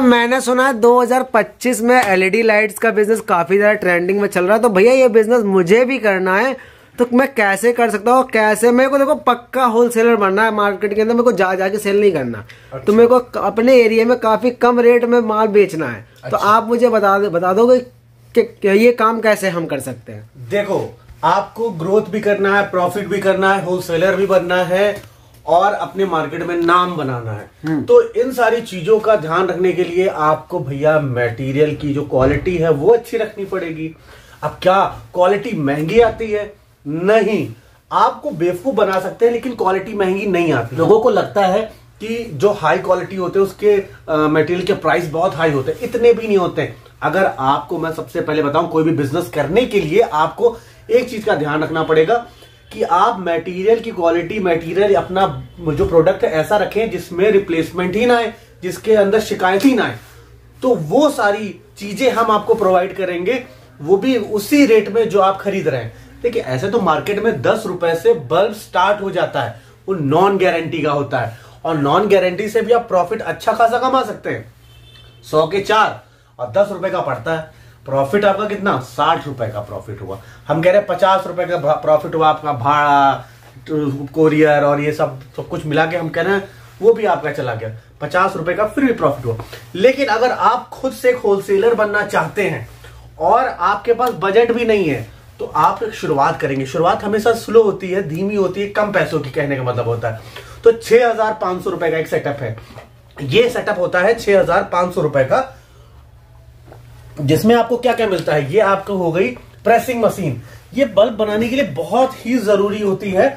मैंने सुना है 2025 में एलईडी लाइट्स का बिजनेस काफी ज्यादा ट्रेंडिंग में चल रहा है, तो भैया ये बिजनेस मुझे भी करना है, तो मैं कैसे कर सकता हूँ? कैसे? मेरे को देखो पक्का होलसेलर बनना है मार्केट के अंदर, मेरे को जाके सेल नहीं करना। अच्छा। तो मेरे को अपने एरिया में काफी कम रेट में माल बेचना है। अच्छा। तो आप मुझे बता दोगे कि ये काम कैसे हम कर सकते हैं? देखो, आपको ग्रोथ भी करना है, प्रॉफिट भी करना है, होलसेलर भी बनना है और अपने मार्केट में नाम बनाना है। तो इन सारी चीजों का ध्यान रखने के लिए आपको भैया मटेरियल की जो क्वालिटी है वो अच्छी रखनी पड़ेगी। अब क्या क्वालिटी महंगी आती है? नहीं, आपको बेवकूफ बना सकते हैं लेकिन क्वालिटी महंगी नहीं आती। लोगों को लगता है कि जो हाई क्वालिटी होते हैं उसके मटेरियल के प्राइस बहुत हाई होते हैं, इतने भी नहीं होते हैं। अगर आपको मैं सबसे पहले बताऊं, कोई भी बिजनेस करने के लिए आपको एक चीज का ध्यान रखना पड़ेगा कि आप मटेरियल की क्वालिटी, मटेरियल अपना जो प्रोडक्ट है ऐसा रखें जिसमें रिप्लेसमेंट ही ना आए, जिसके अंदर शिकायत ही ना आए। तो वो सारी चीजें हम आपको प्रोवाइड करेंगे, वो भी उसी रेट में जो आप खरीद रहे हैं। देखिए, ऐसे तो मार्केट में 10 रुपए से बल्ब स्टार्ट हो जाता है, वो नॉन गारंटी का होता है और नॉन गारंटी से भी आप प्रॉफिट अच्छा खासा कमा सकते हैं। 100 के 4 और 10 रुपए का पड़ता है प्रॉफिट। आपका कितना? 60 रुपए का प्रॉफिट हुआ। हम कह रहे हैं 50 रुपए का प्रॉफिट हुआ, आपका भाड़ा, कोरियर और ये सब कुछ मिला के हम कह रहे हैं वो भी आपका चला गया 50 रुपए का, फिर भी प्रॉफिट हुआ। लेकिन अगर आप खुद से एक होलसेलर बनना चाहते हैं और आपके पास बजट भी नहीं है, तो आप एक शुरुआत करेंगे। शुरुआत हमेशा स्लो होती है, धीमी होती है, कम पैसों की, कहने का मतलब होता है। तो 6500 रुपए का एक सेटअप है। ये सेटअप होता है 6500 रुपए का, जिसमें आपको क्या क्या मिलता है। ये आपको हो गई प्रेसिंग मशीन। ये बल्ब बनाने के लिए बहुत ही जरूरी होती है,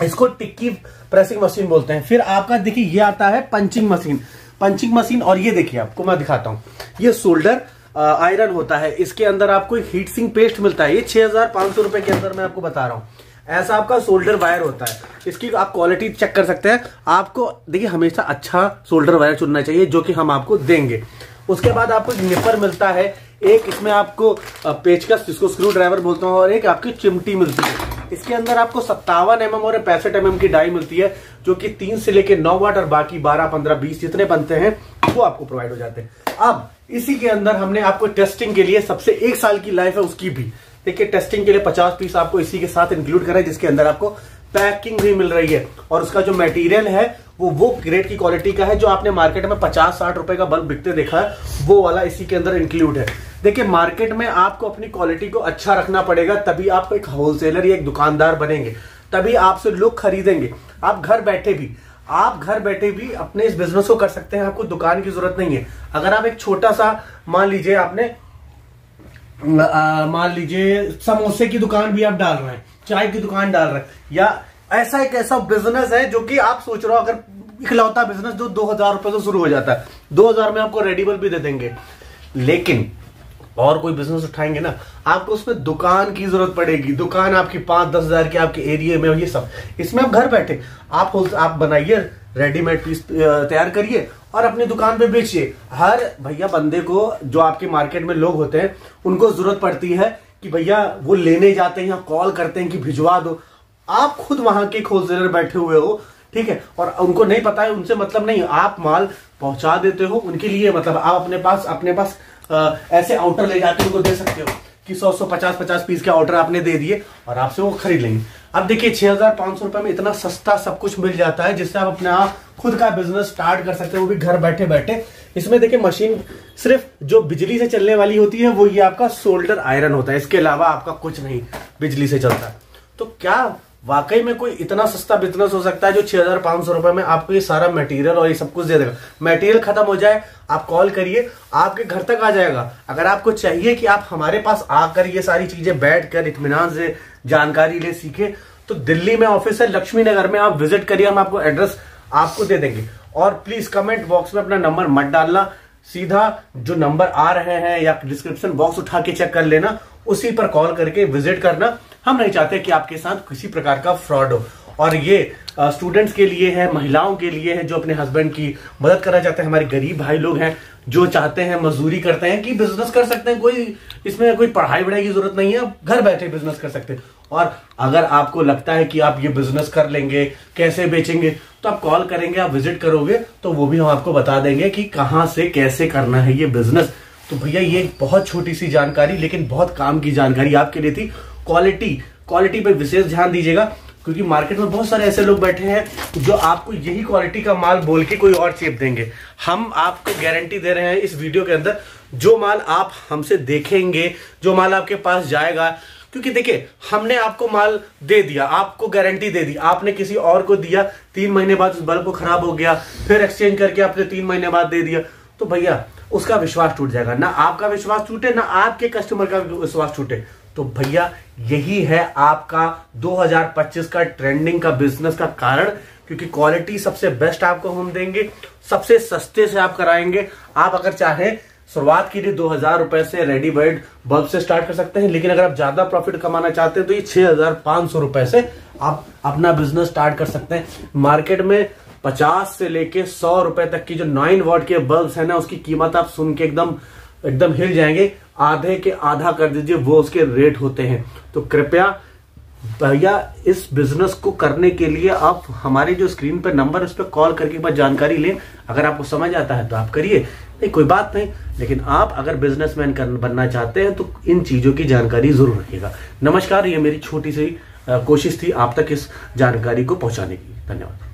इसको टिक्की प्रेसिंग मशीन बोलते हैं। फिर आपका देखिए ये आता है पंचिंग मशीन। पंचिंग मशीन, और ये देखिए आपको मैं दिखाता हूं, ये सोल्डर आयरन होता है। इसके अंदर आपको हीट सिंक पेस्ट मिलता है। ये 6500 रुपए के अंदर मैं आपको बता रहा हूं। ऐसा आपका सोल्डर वायर होता है, इसकी आप क्वालिटी चेक कर सकते हैं। आपको देखिए हमेशा अच्छा सोल्डर वायर चुनना चाहिए, जो कि हम आपको देंगे। उसके बाद आपको निपर मिलता है, एक इसमें आपको पेचकस, जिसको स्क्रू ड्राइवर बोलता हूँ, और एक आपकी चिमटी मिलती है। इसके अंदर आपको 57 mm और 65 mm की डाई मिलती है, जो कि 3 से लेके 9 वाट और बाकी 12, 15, 20 जितने बनते हैं वो आपको प्रोवाइड हो जाते हैं। अब इसी के अंदर हमने आपको टेस्टिंग के लिए, सबसे 1 साल की लाइफ है उसकी भी, देखिए टेस्टिंग के लिए 50 पीस आपको इसी के साथ इंक्लूड करा है, जिसके अंदर आपको पैकिंग भी मिल रही है। और उसका जो मटेरियल है वो ग्रेड की क्वालिटी का है, जो आपने मार्केट में 50-60 रुपए का बल्ब बिकते देखा है, वो वाला इसी के अंदर इंक्लूड है। देखिए, मार्केट में आपको अपनी क्वालिटी को अच्छा रखना पड़ेगा, तभी आप एक होलसेलर या एक दुकानदार बनेंगे, तभी आपसे लोग खरीदेंगे। आप घर बैठे भी अपने इस बिजनेस को कर सकते हैं, आपको दुकान की जरूरत नहीं है। अगर आप एक छोटा सा, मान लीजिए समोसे की दुकान भी आप डाल रहे हैं, चाय की दुकान डाल रहे हैं, या ऐसा एक ऐसा बिजनेस है जो कि आप सोच रहे हो, अगर इकलौता बिजनेस जो 2000 रुपए से शुरू हो जाता है, 2000 में आपको रेडीबल भी दे देंगे। लेकिन और कोई बिजनेस उठाएंगे ना, आपको उसमें दुकान की जरूरत पड़ेगी। दुकान आपकी 5-10 हजार की आपके एरिया में, ये सब, इसमें आप घर बैठे आप बनाइए, रेडीमेड पीस तैयार करिए और अपनी दुकान पे बेचिए। हर भैया बंदे को, जो आपके मार्केट में लोग होते हैं, उनको जरूरत पड़ती है कि भैया वो लेने जाते हैं या कॉल करते हैं कि भिजवा दो। आप खुद वहां के होलसेलर बैठे हुए हो, ठीक है, और उनको नहीं पता है, उनसे मतलब नहीं, आप माल पहुंचा देते हो, उनके लिए मतलब आप अपने पास ऐसे आउटर ले जाके उनको दे सकते हो कि 100-150 पीस के ऑर्डर आपने दे दिए और आपसे वो खरीद लेंगे। अब देखिए 6500 रुपए में इतना सस्ता सब कुछ मिल जाता है, जिससे आप अपना खुद का बिजनेस स्टार्ट कर सकते हो, वो भी घर बैठे बैठे। इसमें देखिए मशीन सिर्फ जो बिजली से चलने वाली होती है वो ये आपका सोल्डर आयरन होता है, इसके अलावा आपका कुछ नहीं बिजली से चलता है। तो क्या वाकई में कोई इतना सस्ता बिजनेस हो सकता है जो 6500 रुपए में आपको ये सारा मटेरियल और ये सब कुछ दे देगा? मटेरियल खत्म हो जाए, आप कॉल करिए, आपके घर तक आ जाएगा। अगर आपको चाहिए कि आप हमारे पास आकर ये सारी चीजें बैठकर इत्मीनान से जानकारी ले, सीखे, तो दिल्ली में ऑफिस है, लक्ष्मी नगर में, आप विजिट करिए, हम आपको एड्रेस आपको दे देंगे। और प्लीज कमेंट बॉक्स में अपना नंबर मत डालना, सीधा जो नंबर आ रहे हैं या डिस्क्रिप्शन बॉक्स उठा के चेक कर लेना, उसी पर कॉल करके विजिट करना। हम नहीं चाहते कि आपके साथ किसी प्रकार का फ्रॉड हो। और ये स्टूडेंट्स के लिए है, महिलाओं के लिए है जो अपने हस्बैंड की मदद करना चाहते हैं, हमारे गरीब भाई लोग हैं जो चाहते हैं, मजदूरी करते हैं कि बिजनेस कर सकते हैं, कोई इसमें कोई पढ़ाई वढ़ाई की जरूरत नहीं है, घर बैठे बिजनेस कर सकते हैं। और अगर आपको लगता है कि आप ये बिजनेस कर लेंगे, कैसे बेचेंगे, तो आप कॉल करेंगे, आप विजिट करोगे तो वो भी हम आपको बता देंगे कि कहां से कैसे करना है ये बिजनेस। तो भैया ये बहुत छोटी सी जानकारी लेकिन बहुत काम की जानकारी आपके लिए थी। क्वालिटी पे विशेष ध्यान दीजिएगा, क्योंकि मार्केट में बहुत सारे ऐसे लोग बैठे हैं जो आपको यही क्वालिटी का माल बोल के कोई और चेप देंगे। हम आपको गारंटी दे रहे हैं इस वीडियो के अंदर, जो माल आप हमसे देखेंगे, जो माल आपके पास जाएगा, क्योंकि देखिए हमने आपको माल दे दिया, आपको गारंटी दे दी, आपने किसी और को दिया, 3 महीने बाद उस बल्ब को खराब हो गया, फिर एक्सचेंज करके आपने 3 महीने बाद दे दिया, तो भैया उसका विश्वास टूट जाएगा। ना आपका विश्वास टूटे, ना आपके कस्टमर का विश्वास टूटे। तो भैया यही है आपका 2025 का ट्रेंडिंग का बिजनेस का कारण, क्योंकि क्वालिटी सबसे बेस्ट आपको हम देंगे, सबसे सस्ते से आप कराएंगे। आप अगर चाहें शुरुआत के लिए 2000 रुपए से रेडीमेड बल्ब से स्टार्ट कर सकते हैं, लेकिन अगर आप ज्यादा प्रॉफिट कमाना चाहते हैं तो ये 6500 रुपए से आप अपना बिजनेस स्टार्ट कर सकते हैं। मार्केट में 50 से लेके 100 रुपए तक की जो 9 वॉट के बल्ब है ना, उसकी कीमत आप सुन के एकदम हिल जाएंगे। आधे के आधा कर दीजिए, वो उसके रेट होते हैं। तो कृपया भैया इस बिजनेस को करने के लिए आप हमारे जो स्क्रीन पर नंबर है उस पर कॉल करके एक बार जानकारी लें। अगर आपको समझ आता है तो आप करिए, नहीं कोई बात नहीं, लेकिन आप अगर बिजनेसमैन बनना चाहते हैं तो इन चीजों की जानकारी जरूर रखिएगा। नमस्कार, ये मेरी छोटी सी कोशिश थी आप तक इस जानकारी को पहुंचाने की। धन्यवाद।